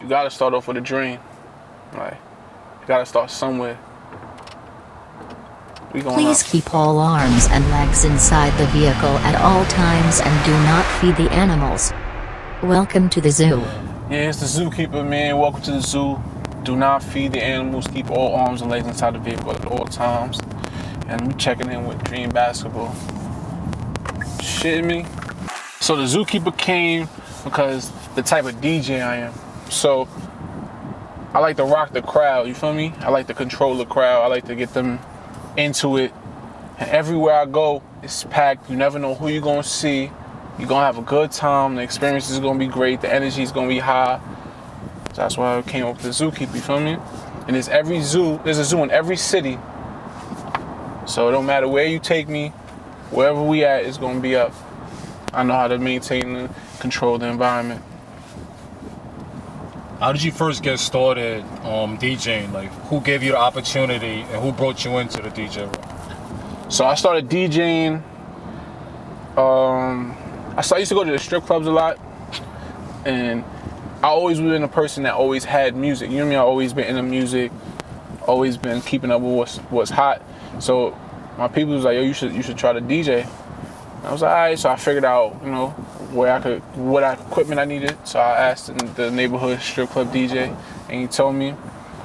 you gotta start off with a dream. Like, you gotta start somewhere. Please keep all arms and legs inside the vehicle at all times and do not feed the animals. Welcome to the zoo. Yeah, it's the zookeeper, man. Welcome to the zoo. Do not feed the animals. Keep all arms and legs inside the vehicle at all times. And we checking in with Dream Basketball. Shitting me? So the zookeeper came because the type of DJ I am. So I like to rock the crowd, you feel me? I like to control the crowd. I like to get them into it. And everywhere I go, it's packed. You never know who you're gonna see. You're gonna have a good time. The experience is gonna be great. The energy is gonna be high. So that's why I came up with the zookeeper, you feel me? And there's a zoo in every city. So it don't matter where you take me, wherever we at, it's gonna be up. I know how to maintain and control the environment. How did you first get started DJing? Like, who gave you the opportunity and who brought you into the DJ world? So I started DJing. I used to go to the strip clubs a lot, and I always been a person that always had music. You know what I mean? I always been into music, always been keeping up with what's hot. So my people was like, yo, you should try to DJ. And I was like, all right. So I figured out, you know, what equipment I needed. So I asked the neighborhood strip club DJ, and he told me.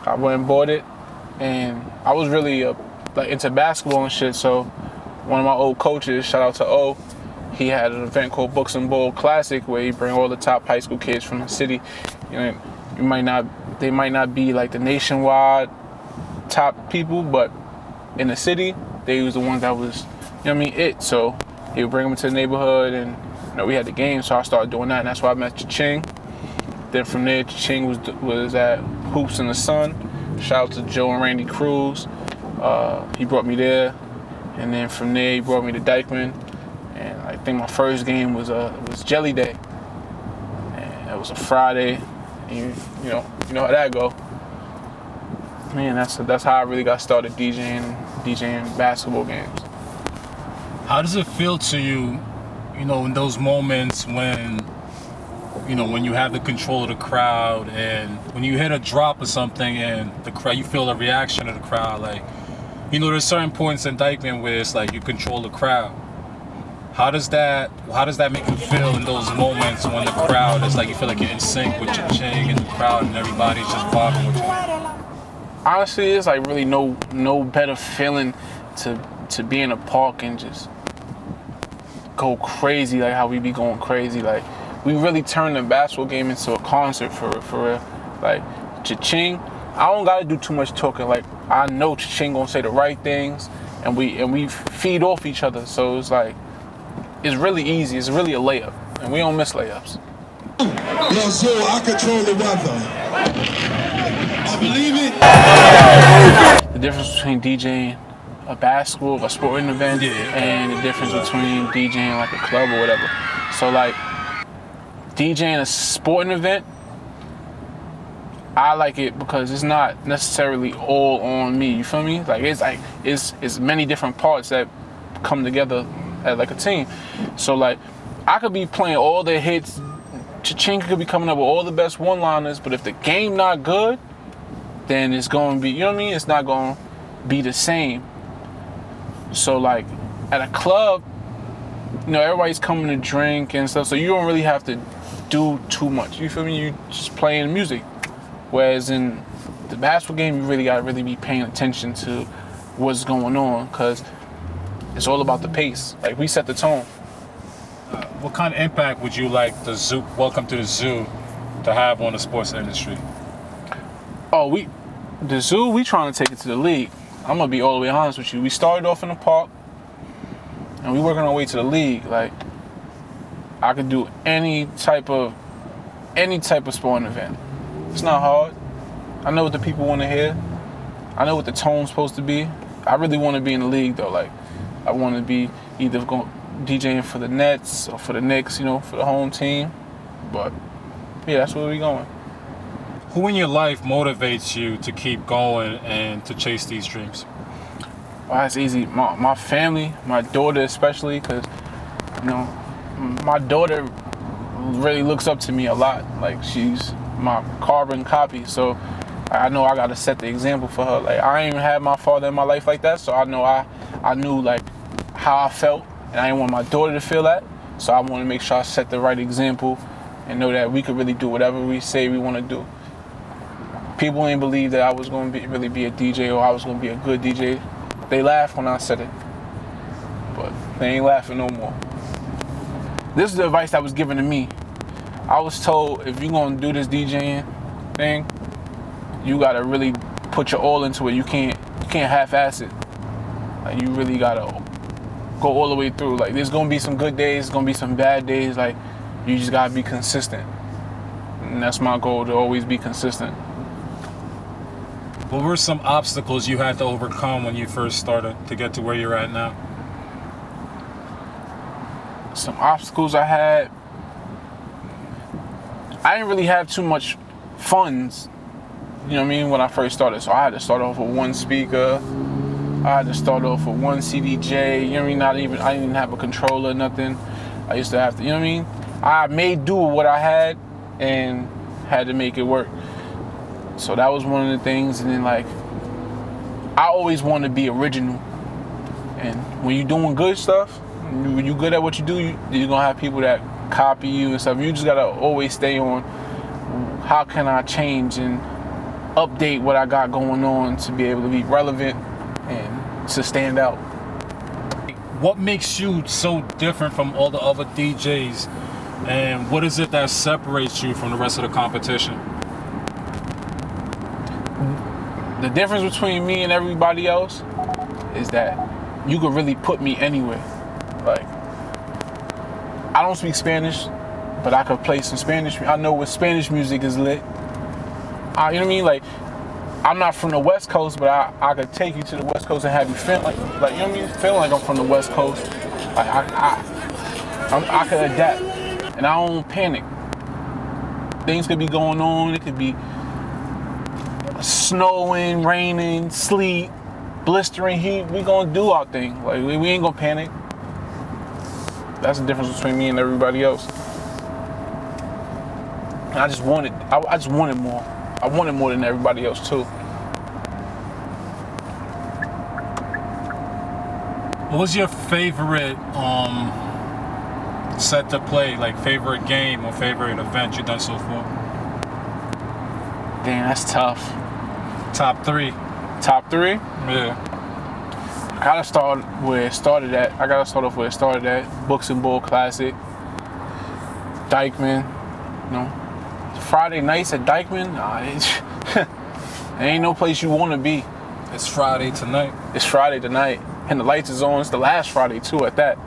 I went and bought it, and I was really like into basketball and shit. So one of my old coaches, shout out to O, he had an event called Books and Bowl Classic where he bring all the top high school kids from the city. You know, they might not be like the nationwide top people, but in the city, they was the ones that was, you know what I mean, it. So he would bring them to the neighborhood, and you know, we had the game, so I started doing that, and that's why I met Cha-Ching. Then from there, Cha-Ching was at Hoops in the Sun. Shout out to Joe and Randy Cruz. He brought me there, and then from there, he brought me to Dykeman. And I think my first game was Jelly Day, and it was a Friday. And you know how that go. Man, that's how I really got started DJing basketball games. How does it feel to you, you know, in those moments when, you know, when you have the control of the crowd and when you hit a drop or something and the crowd, you feel the reaction of the crowd? Like, you know, there's certain points in Dykeman where it's like you control the crowd. How does that make you feel in those moments when the crowd is like, you feel like you're in sync with your Ching and the crowd and everybody's just vibing with you? Honestly, it's like really no better feeling to be in a park and just go crazy like how we be going crazy. Like, we really turned the basketball game into a concert for real. Like, Cha-Ching, I don't gotta do too much talking. Like, I know Cha-Ching gonna say the right things, and we feed off each other. So it's like, it's really easy. It's really a layup, and we don't miss layups. Yo, Zoo, I control the weather. I believe it. The difference between DJing a basketball, a sporting event, and the difference between DJing like a club or whatever. So like, DJing a sporting event, I like it because it's not necessarily all on me. You feel me? Like, it's many different parts that come together as like a team. So like, I could be playing all the hits, Cha-Ching could be coming up with all the best one-liners, but if the game not good, then it's gonna be, you know what I mean? It's not gonna be the same. So like, at a club, you know, everybody's coming to drink and stuff, so you don't really have to do too much. You feel me? You just playing music. Whereas in the basketball game, you really gotta be paying attention to what's going on, because it's all about the pace. Like, we set the tone. What kind of impact would you like the zoo, Welcome to the Zoo, to have on the sports industry? Oh, the zoo, we trying to take it to the league. I'm gonna be all the way honest with you. We started off in the park, and we working our way to the league. Like, I could do any type of sporting event. It's not hard. I know what the people want to hear. I know what the tone's supposed to be. I really want to be in the league though. Like, I want to be either DJing for the Nets or for the Knicks, you know, for the home team. But yeah, that's where we going. Who in your life motivates you to keep going and to chase these dreams? Oh, that's easy. My family, my daughter especially, because, you know, my daughter really looks up to me a lot. Like, she's my carbon copy. So I know I gotta set the example for her. Like I ain't even had my father in my life like that, so I know I knew like how I felt, and I didn't want my daughter to feel that. So I want to make sure I set the right example and know that we could really do whatever we say we want to do. People ain't believe that I was going to really be a DJ or I was going to be a good DJ. They laughed when I said it, but they ain't laughing no more. This is the advice that was given to me. I was told if you're going to do this DJing thing, you got to really put your all into it. You can't half-ass it. Like you really got to go all the way through. Like there's gonna be some good days, gonna be some bad days. Like you just gotta be consistent, and that's my goal, to always be consistent. What were some obstacles you had to overcome when you first started to get to where you're at now? Some obstacles I had. I didn't really have too much funds, you know what I mean, when I first started. So I had to start off with one speaker. I had to start off with one CDJ, you know what I mean? I didn't even have a controller, nothing. I used to have to, you know what I mean? I made do with what I had and had to make it work. So that was one of the things. And then like, I always wanted to be original. And when you're doing good stuff, when you're good at what you do, you're gonna have people that copy you and stuff. You just gotta always stay on, how can I change and update what I got going on to be able to be relevant and to stand out. What makes you so different from all the other DJs, and what is it that separates you from the rest of the competition? The difference between me and everybody else is that you could really put me anywhere. Like, I don't speak Spanish, but I could play some Spanish. I know what Spanish music is lit. You know what I mean? Like, I'm not from the West Coast, but I could take you to the West Coast and have you feel like you know what I mean? Feel like I'm from the West Coast. Like I could adapt, and I don't panic. Things could be going on. It could be snowing, raining, sleet, blistering heat. We gonna do our thing. Like we ain't gonna panic. That's the difference between me and everybody else. And I just wanted more. I wanted more than everybody else too. What was your favorite set to play, like favorite game or favorite event you've done so far? Damn, that's tough. Top three. Top three? Yeah. I gotta start where it started at. I gotta start off where it started at. Books and Bull Classic. Dykeman. You know, Friday nights at Dykeman. There ain't no place you wanna be. It's Friday tonight. It's Friday tonight. And the lights is on. It's the last Friday too at that.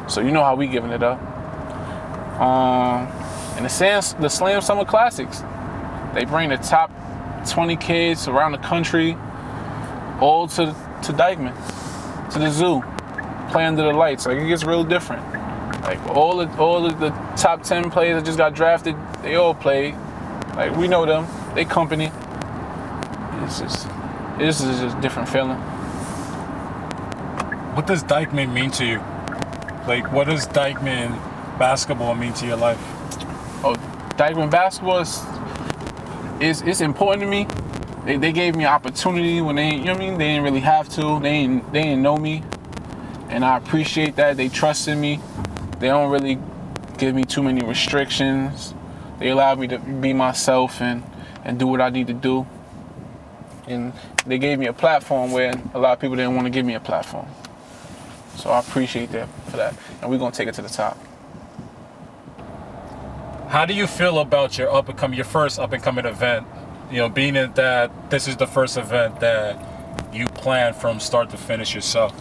So you know how we giving it up. And the Slam Summer Classics. They bring the top 20 kids around the country all to Dykeman, to the zoo, play under the lights. Like it gets real different. Like all of the top 10 players that just got drafted, they all played. Like we know them, they company. It's just a different feeling. What does Dykeman mean to you? Like, what does Dykeman basketball mean to your life? Oh, Dykeman basketball is important to me. They gave me an opportunity when they, you know what I mean? They didn't really have to. They didn't know me, and I appreciate that. They trusted me. They don't really give me too many restrictions. They allowed me to be myself and do what I need to do. And they gave me a platform where a lot of people didn't want to give me a platform. So I appreciate that for that. And we're gonna take it to the top. How do you feel about your first up and coming event? You know, being that this is the first event that you plan from start to finish yourself.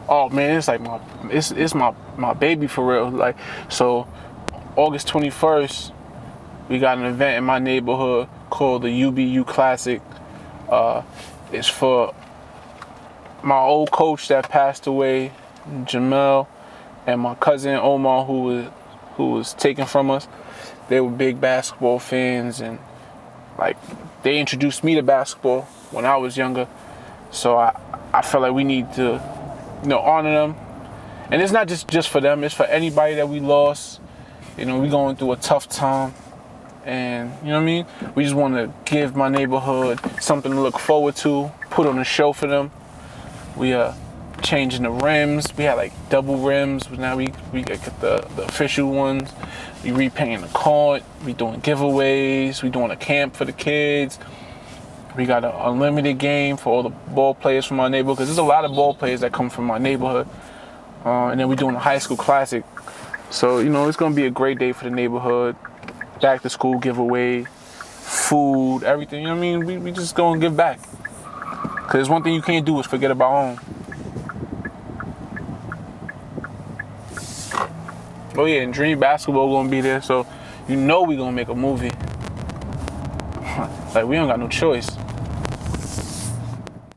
Oh man, it's like it's my baby for real. Like, so August 21st, we got an event in my neighborhood called the UBU Classic. It's for my old coach that passed away, Jamel, and my cousin Omar, who was taken from us. They were big basketball fans, and like they introduced me to basketball when I was younger. So I felt like we need to, you know, honor them. And it's not just for them, it's for anybody that we lost. You know, we going through a tough time. And you know what I mean? We just want to give my neighborhood something to look forward to, put on a show for them. We changing the rims. We had like double rims, but now we get the official ones. We repainting the court. We doing giveaways. We doing a camp for the kids. We got an unlimited game for all the ball players from our neighborhood, because there's a lot of ball players that come from our neighborhood. And then we're doing a high school classic. So, you know, it's going to be a great day for the neighborhood. Back to school giveaway, food, everything. You know what I mean? We just going to give back. Because one thing you can't do is forget about home. Oh yeah, and Dream Basketball going to be there. So, you know we going to make a movie. Like, we don't got no choice.